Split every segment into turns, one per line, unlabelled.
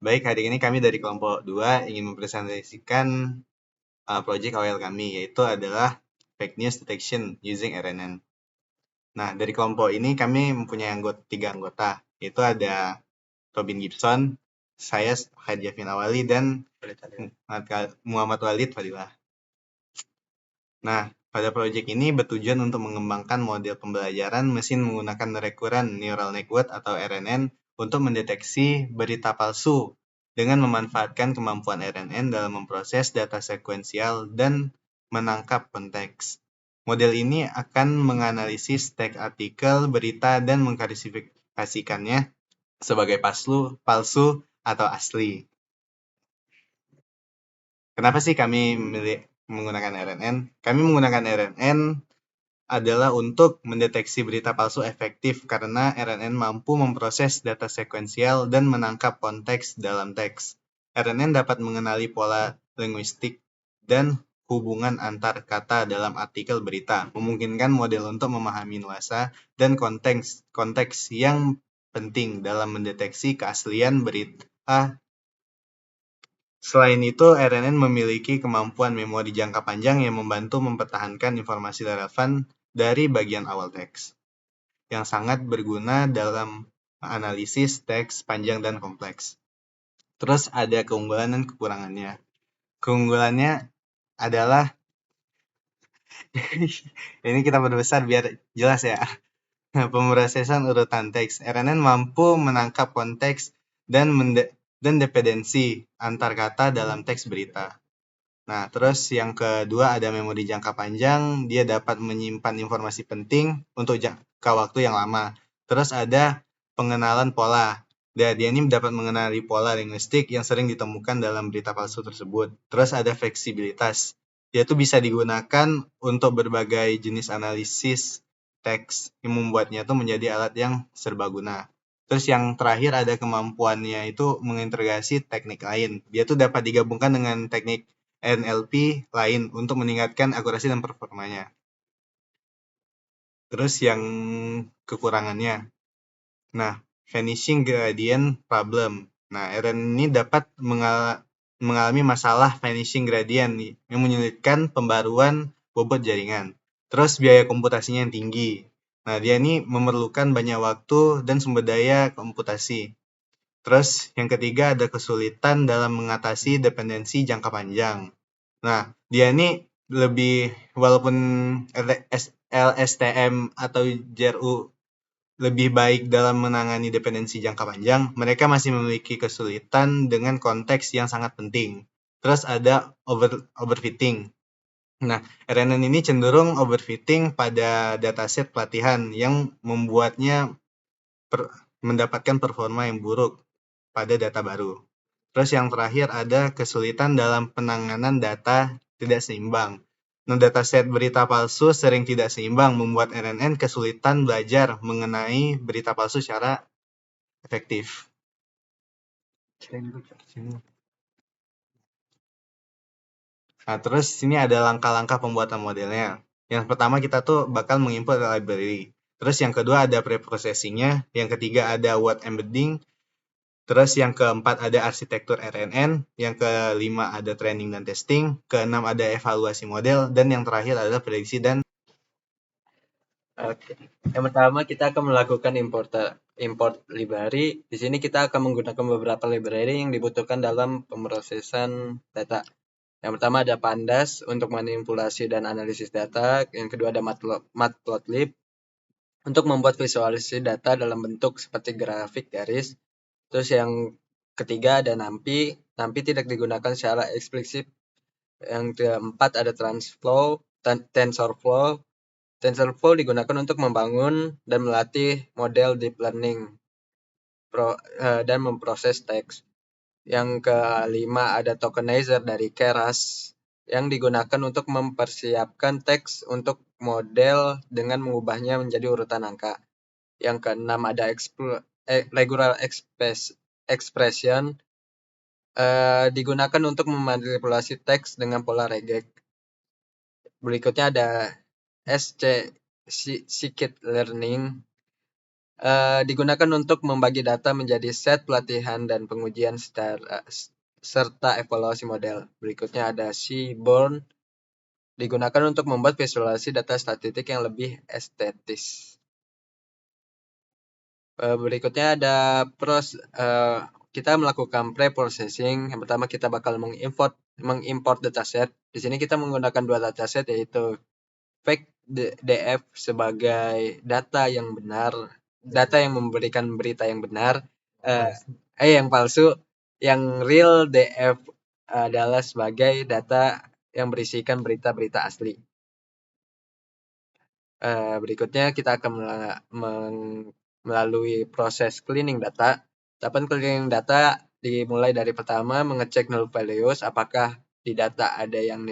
Baik, hari ini kami dari kelompok 2 ingin mempresentasikan project awal kami, yaitu adalah Fake News Detection using RNN. Nah, dari kelompok ini kami mempunyai 3 anggota, yaitu ada Robin Gibson, saya Hadiafin Awali, dan Muhammad Walid Fadilah. Nah, pada proyek ini bertujuan untuk mengembangkan model pembelajaran mesin menggunakan Recurrent Neural Network atau RNN untuk mendeteksi berita palsu dengan memanfaatkan kemampuan RNN dalam memproses data sekuensial dan menangkap konteks. Model ini akan menganalisis teks artikel, berita, dan mengklasifikasikannya sebagai palsu atau asli. Kenapa sih kami menggunakan RNN? Kami menggunakan RNN adalah untuk mendeteksi berita palsu efektif karena RNN mampu memproses data sekuensial dan menangkap konteks dalam teks. RNN dapat mengenali pola linguistik dan hubungan antar kata dalam artikel berita, memungkinkan model untuk memahami nuansa dan konteks yang penting dalam mendeteksi keaslian berita. Selain itu, RNN memiliki kemampuan memori jangka panjang yang membantu mempertahankan informasi relevan dari bagian awal teks, yang sangat berguna dalam analisis teks panjang dan kompleks. Terus ada keunggulan dan kekurangannya. Keunggulannya adalah, ini kita perbesar biar jelas ya, pemrosesan urutan teks. RNN mampu menangkap konteks dan dependensi antar kata dalam teks berita. Nah, terus yang kedua ada memori jangka panjang, dia dapat menyimpan informasi penting untuk jangka waktu yang lama. Terus ada pengenalan pola. Dia ini dapat mengenali pola linguistik yang sering ditemukan dalam berita palsu tersebut. Terus ada fleksibilitas. Dia tuh bisa digunakan untuk berbagai jenis analisis teks yang membuatnya tuh menjadi alat yang serbaguna. Terus yang terakhir ada kemampuannya itu mengintegrasi teknik lain. Dia tuh dapat digabungkan dengan teknik NLP lain untuk meningkatkan akurasi dan performanya. Terus yang kekurangannya. Nah, vanishing gradient problem. Nah, RNN ini dapat mengalami masalah vanishing gradient yang menyulitkan pembaruan bobot jaringan. Terus biaya komputasinya yang tinggi. Nah, dia ini memerlukan banyak waktu dan sumber daya komputasi. Terus yang ketiga ada kesulitan dalam mengatasi dependensi jangka panjang. Nah, dia ini walaupun LSTM atau JRU lebih baik dalam menangani dependensi jangka panjang, mereka masih memiliki kesulitan dengan konteks yang sangat penting. Terus ada overfitting. Nah, RNN ini cenderung overfitting pada dataset pelatihan yang membuatnya mendapatkan performa yang buruk pada data baru. Terus yang terakhir ada kesulitan dalam penanganan data tidak seimbang. Nah, dataset berita palsu sering tidak seimbang membuat RNN kesulitan belajar mengenai berita palsu secara efektif. Nah, terus sini ada langkah-langkah pembuatan modelnya. Yang pertama kita tuh bakal mengimport library. Terus yang kedua ada preprocessingnya. Yang ketiga ada word embedding. Terus yang keempat ada arsitektur RNN, yang kelima ada training dan testing, keenam ada evaluasi model, dan yang terakhir adalah prediksi dan.
Oke. Yang pertama kita akan melakukan import library. Di sini kita akan menggunakan beberapa library yang dibutuhkan dalam pemrosesan data. Yang pertama ada Pandas untuk manipulasi dan analisis data. Yang kedua ada Matplotlib untuk membuat visualisasi data dalam bentuk seperti grafik garis. Terus yang ketiga ada NumPy. NumPy tidak digunakan secara eksplisit. Yang keempat ada TensorFlow. TensorFlow digunakan untuk membangun dan melatih model deep learning dan memproses teks. Yang kelima ada Tokenizer dari Keras yang digunakan untuk mempersiapkan teks untuk model dengan mengubahnya menjadi urutan angka. Yang keenam ada Regular Expression digunakan untuk memanipulasi teks dengan pola regek. Berikutnya ada SC Scikit-learning Digunakan untuk membagi data menjadi set pelatihan dan pengujian serta evaluasi model. Berikutnya ada Seaborn, digunakan untuk membuat visualisasi data statistik yang lebih estetis. Berikutnya ada kita melakukan pre-processing. Yang pertama kita bakal mengimport dataset. Di sini kita menggunakan dua dataset, yaitu fake DF sebagai data yang benar, data yang memberikan berita yang benar, yang palsu, yang real DF adalah sebagai data yang berisikan berita-berita asli. Berikutnya kita akan melalui proses cleaning data. Tahapan cleaning data dimulai dari pertama mengecek null values, apakah di data ada yang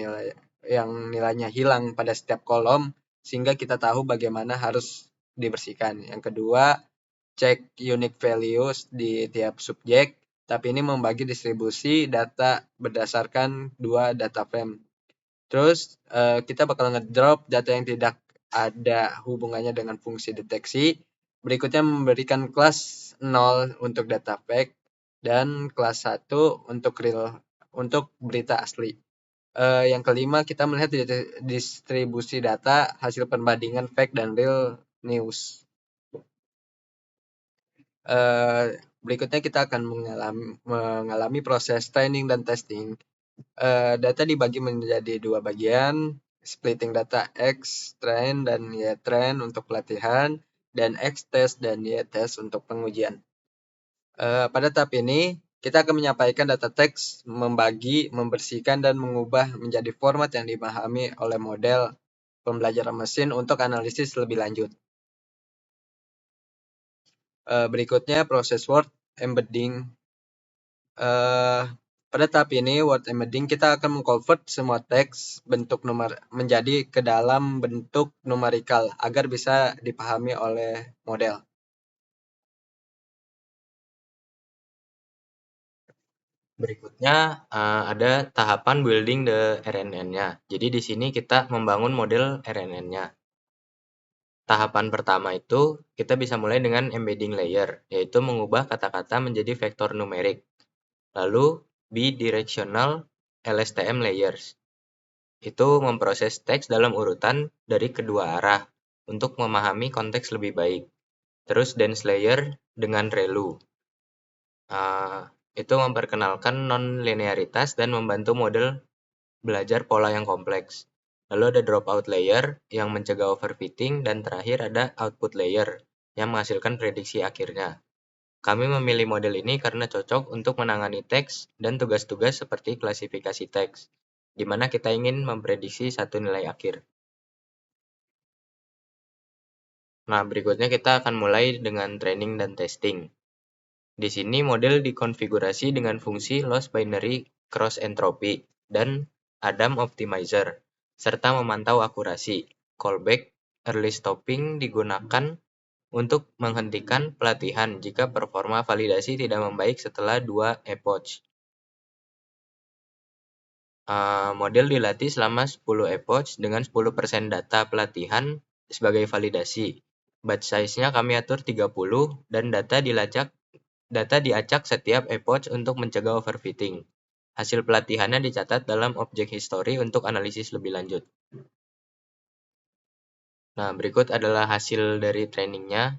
nilainya hilang pada setiap kolom, sehingga kita tahu bagaimana harus dibersihkan. Yang kedua, cek unique values di tiap subjek, tapi ini membagi distribusi data berdasarkan dua data frame. Terus kita bakal ngedrop data yang tidak ada hubungannya dengan fungsi deteksi. Berikutnya memberikan kelas 0 untuk data fake dan kelas 1 untuk berita asli. Yang kelima, kita melihat distribusi data hasil perbandingan fake dan real news. Berikutnya kita akan mengalami proses training dan testing. Data dibagi menjadi dua bagian, splitting data X train dan Y train untuk pelatihan, dan X test dan Y test untuk pengujian. Pada tahap ini, kita akan menyampaikan data teks, membagi, membersihkan, dan mengubah menjadi format yang dipahami oleh model pembelajaran mesin untuk analisis lebih lanjut. Berikutnya proses word embedding. Pada tahap ini, word embedding, kita akan mengconvert semua teks bentuk menjadi ke dalam bentuk numerikal agar bisa dipahami oleh model.
Berikutnya ada tahapan building the RNN-nya. Jadi di sini kita membangun model RNN-nya. Tahapan pertama itu kita bisa mulai dengan embedding layer, yaitu mengubah kata-kata menjadi vektor numerik. Lalu bidirectional LSTM layers. Itu memproses teks dalam urutan dari kedua arah untuk memahami konteks lebih baik. Terus dense layer dengan ReLU. Itu memperkenalkan non-linearitas dan membantu model belajar pola yang kompleks. Lalu ada dropout layer yang mencegah overfitting, dan terakhir ada output layer yang menghasilkan prediksi akhirnya. Kami memilih model ini karena cocok untuk menangani teks dan tugas-tugas seperti klasifikasi teks, di mana kita ingin memprediksi satu nilai akhir. Nah, berikutnya kita akan mulai dengan training dan testing. Di sini model dikonfigurasi dengan fungsi loss binary cross entropy dan Adam optimizer, serta memantau akurasi. Callback early stopping digunakan untuk menghentikan pelatihan jika performa validasi tidak membaik setelah 2 epoch. Model dilatih selama 10 epoch dengan 10% data pelatihan sebagai validasi. Batch size-nya kami atur 30 dan data diacak setiap epoch untuk mencegah overfitting. Hasil pelatihannya dicatat dalam objek history untuk analisis lebih lanjut. Nah, berikut adalah hasil dari trainingnya.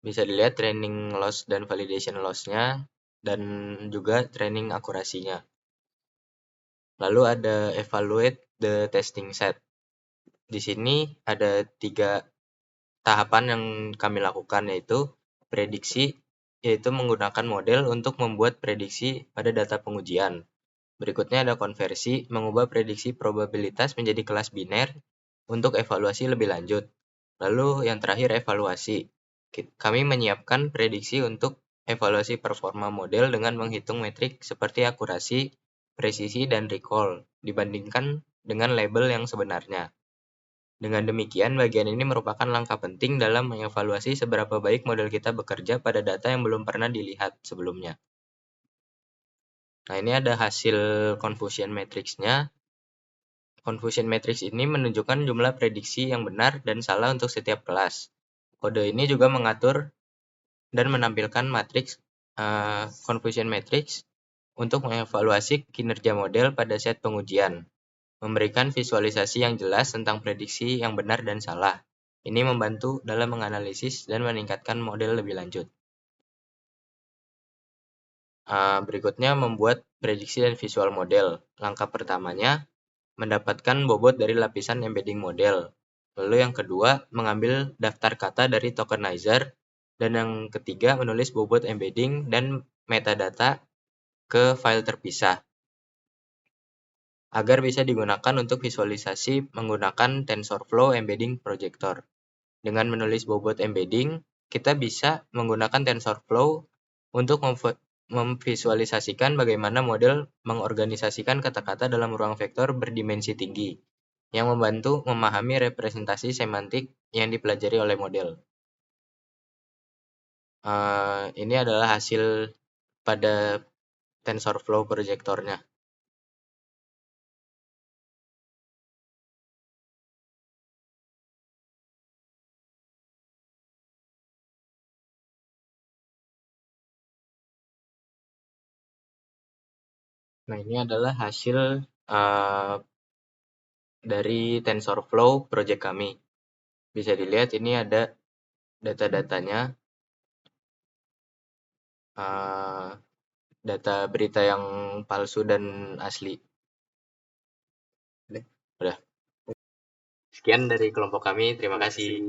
Bisa dilihat training loss dan validation loss-nya, dan juga training akurasinya. Lalu ada evaluate the testing set. Di sini ada 3 tahapan yang kami lakukan, yaitu prediksi, yaitu menggunakan model untuk membuat prediksi pada data pengujian. Berikutnya ada konversi, mengubah prediksi probabilitas menjadi kelas biner untuk evaluasi lebih lanjut. Lalu yang terakhir evaluasi. Kami menyiapkan prediksi untuk evaluasi performa model dengan menghitung metrik seperti akurasi, presisi, dan recall dibandingkan dengan label yang sebenarnya. Dengan demikian, bagian ini merupakan langkah penting dalam mengevaluasi seberapa baik model kita bekerja pada data yang belum pernah dilihat sebelumnya. Nah, ini ada hasil confusion matrix-nya. Confusion matrix ini menunjukkan jumlah prediksi yang benar dan salah untuk setiap kelas. Kode ini juga mengatur dan menampilkan matriks confusion matrix untuk mengevaluasi kinerja model pada set pengujian, memberikan visualisasi yang jelas tentang prediksi yang benar dan salah. Ini membantu dalam menganalisis dan meningkatkan model lebih lanjut. Berikutnya membuat prediksi dan visual model. Langkah pertamanya mendapatkan bobot dari lapisan embedding model. Lalu yang kedua mengambil daftar kata dari tokenizer. Dan yang ketiga menulis bobot embedding dan metadata ke file terpisah agar bisa digunakan untuk visualisasi menggunakan TensorFlow Embedding Projector. Dengan menulis bobot embedding, kita bisa menggunakan TensorFlow untuk memvisualisasikan bagaimana model mengorganisasikan kata-kata dalam ruang vektor berdimensi tinggi, yang membantu memahami representasi semantik yang dipelajari oleh model. Ini adalah hasil pada TensorFlow projectornya. Nah, ini adalah hasil dari TensorFlow project kami. Bisa dilihat ini ada data-datanya, data berita yang palsu dan asli. Udah. Sekian dari kelompok kami, terima kasih.